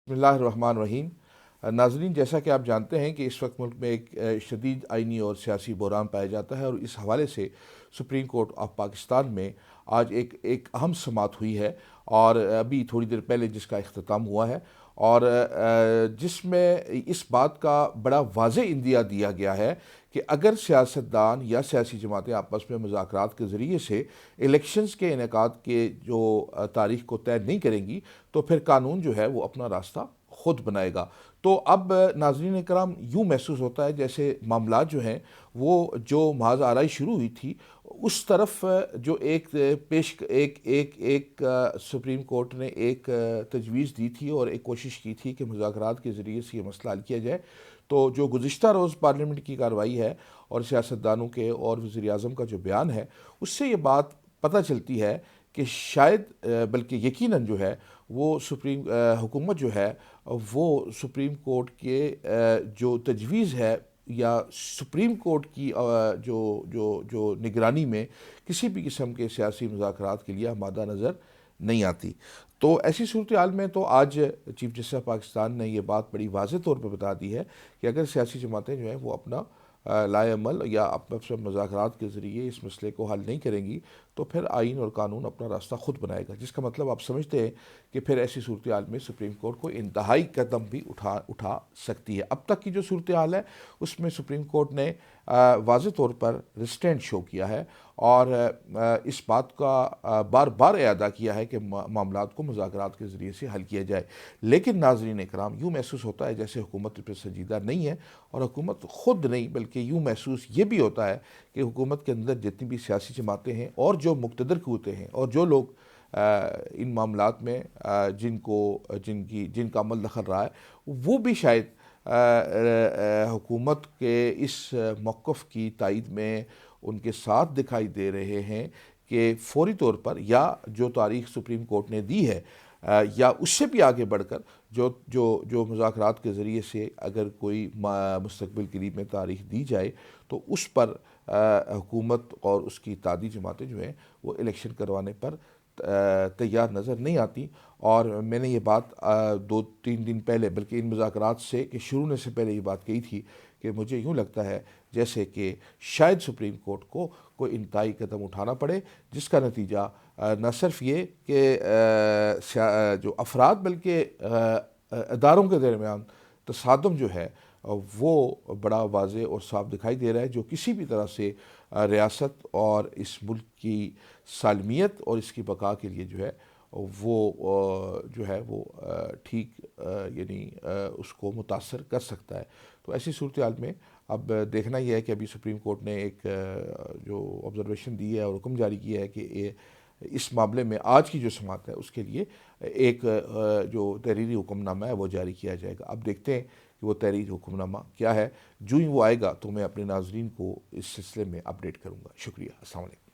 بسم اللہ الرحمن الرحیم۔ ناظرین، جیسا کہ آپ جانتے ہیں کہ اس وقت ملک میں ایک شدید آئینی اور سیاسی بحران پایا جاتا ہے، اور اس حوالے سے سپریم کورٹ آف پاکستان میں آج ایک اہم سماعت ہوئی ہے، اور ابھی تھوڑی دیر پہلے جس کا اختتام ہوا ہے، اور جس میں اس بات کا بڑا واضح اندیا دیا گیا ہے کہ اگر سیاستدان یا سیاسی جماعتیں آپس میں مذاکرات کے ذریعے سے الیکشنز کے انعقاد کے جو تاریخ کو طے نہیں کریں گی، تو پھر قانون جو ہے وہ اپنا راستہ خود بنائے گا۔ تو اب ناظرین کرام، یوں محسوس ہوتا ہے جیسے معاملات جو ہیں وہ جو محاذ آرائی شروع ہوئی تھی، اس طرف جو ایک سپریم کورٹ نے ایک تجویز دی تھی اور ایک کوشش کی تھی کہ مذاکرات کے ذریعے سے یہ مسئلہ حل کیا جائے، تو جو گزشتہ روز پارلیمنٹ کی کارروائی ہے اور سیاستدانوں کے اور وزیر اعظم کا جو بیان ہے، اس سے یہ بات پتہ چلتی ہے کہ شاید بلکہ یقیناً جو ہے وہ حکومت جو ہے وہ سپریم کورٹ کے جو تجویز ہے یا سپریم کورٹ کی جو نگرانی میں کسی بھی قسم کے سیاسی مذاکرات کے لیے آمادہ نظر نہیں آتی۔ تو ایسی صورتحال میں تو آج چیف جسٹس آف پاکستان نے یہ بات بڑی واضح طور پہ بتا دی ہے کہ اگر سیاسی جماعتیں جو ہیں وہ اپنا لائے عمل یا اپنے مذاکرات کے ذریعے اس مسئلے کو حل نہیں کریں گی، تو پھر آئین اور قانون اپنا راستہ خود بنائے گا، جس کا مطلب آپ سمجھتے ہیں کہ پھر ایسی صورتحال میں سپریم کورٹ کو انتہائی قدم بھی اٹھا سکتی ہے۔ اب تک کی جو صورتحال ہے اس میں سپریم کورٹ نے واضح طور پر ریسٹرینٹ شو کیا ہے اور اس بات کا بار بار اعادہ کیا ہے کہ معاملات کو مذاکرات کے ذریعے سے حل کیا جائے، لیکن ناظرین اکرام، یوں محسوس ہوتا ہے جیسے حکومت پہ سنجیدہ نہیں ہے، اور حکومت خود نہیں بلکہ یوں محسوس یہ بھی ہوتا ہے کہ حکومت کے اندر جتنی بھی سیاسی جماعتیں ہیں اور جو مقتدر قوتیں ہیں اور جو لوگ ان معاملات میں جن کا عمل دخل رہا ہے، وہ بھی شاید حکومت کے اس موقف کی تائید میں ان کے ساتھ دکھائی دے رہے ہیں کہ فوری طور پر یا جو تاریخ سپریم کورٹ نے دی ہے یا اس سے بھی آگے بڑھ کر جو مذاکرات کے ذریعے سے اگر کوئی مستقبل قریب میں تاریخ دی جائے، تو اس پر حکومت اور اس کی اتحادی جماعتیں جو ہیں وہ الیکشن کروانے پر تیار نظر نہیں آتی۔ اور میں نے یہ بات 2-3 دن پہلے بلکہ ان مذاکرات کے شروع ہونے سے پہلے یہ بات کہی تھی کہ مجھے یوں لگتا ہے جیسے کہ شاید سپریم کورٹ کو کوئی انتہائی قدم اٹھانا پڑے، جس کا نتیجہ نہ صرف یہ کہ جو افراد بلکہ اداروں کے درمیان تصادم جو ہے وہ بڑا واضح اور صاف دکھائی دے رہا ہے، جو کسی بھی طرح سے ریاست اور اس ملک کی سالمیت اور اس کی بقا کے لیے وہ ٹھیک یعنی اس کو متاثر کر سکتا ہے۔ تو ایسی صورتحال میں اب دیکھنا یہ ہے کہ ابھی سپریم کورٹ نے ایک جو آبزرویشن دی ہے اور حکم جاری کیا ہے کہ اس معاملے میں آج کی جو سماعت ہے اس کے لیے ایک جو تحریری حکم نامہ ہے وہ جاری کیا جائے گا۔ اب دیکھتے ہیں کہ وہ تحریری حکم نامہ کیا ہے۔ جو ہی وہ آئے گا تو میں اپنے ناظرین کو اس سلسلے میں اپڈیٹ کروں گا۔ شکریہ، السلام علیکم۔